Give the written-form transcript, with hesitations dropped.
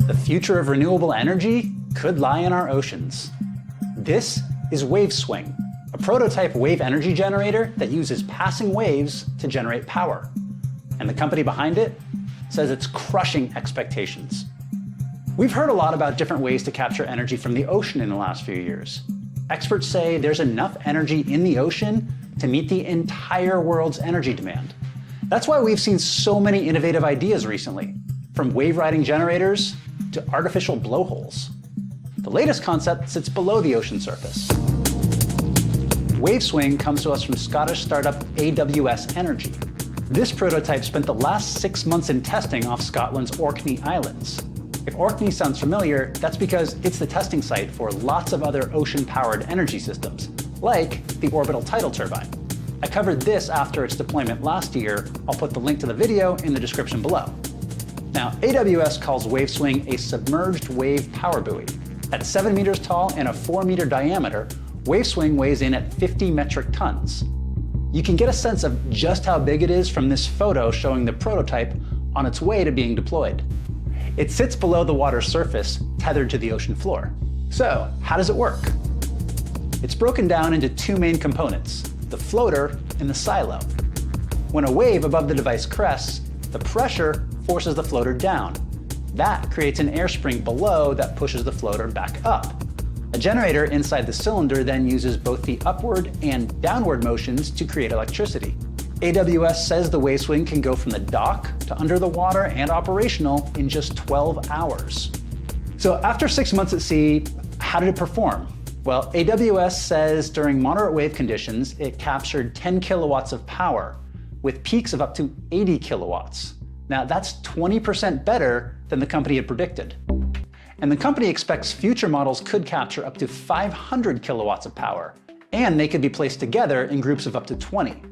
The future of renewable energy could lie in our oceans. This is Waveswing, a prototype wave energy generator that uses passing waves to generate power. And the company behind it says it's crushing expectations. We've heard a lot about different ways to capture energy from the ocean in the last few years. Experts say there's enough energy in the ocean to meet the entire world's energy demand. That's why we've seen so many innovative ideas recently, from wave-riding generators to artificial blowholes. The latest concept sits below the ocean surface. Waveswing comes to us from Scottish startup AWS Energy. This prototype spent the last 6 months in testing off Scotland's Orkney Islands. If Orkney sounds familiar, that's because it's the testing site for lots of other ocean-powered energy systems, like the orbital tidal turbine. I covered this after its deployment last year. I'll put the link to the video in the description below. Now, AWS calls Waveswing a submerged wave power buoy. At 7 meters tall and a 4-meter diameter, Waveswing weighs in at 50 metric tons. You can get a sense of just how big it is from this photo showing the prototype on its way to being deployed. It sits below the water's surface, tethered to the ocean floor. So, how does it work? It's broken down into two main components, the floater and the silo. When a wave above the device crests, the pressure forces the floater down. That creates an air spring below that pushes the floater back up. A generator inside the cylinder then uses both the upward and downward motions to create electricity. AWS says the Waveswing can go from the dock to under the water and operational in just 12 hours. So after 6 months at sea, how did it perform? Well, AWS says during moderate wave conditions, it captured 10 kilowatts of power, with peaks of up to 80 kilowatts. Now that's 20% better than the company had predicted. And the company expects future models could capture up to 500 kilowatts of power, and they could be placed together in groups of up to 20.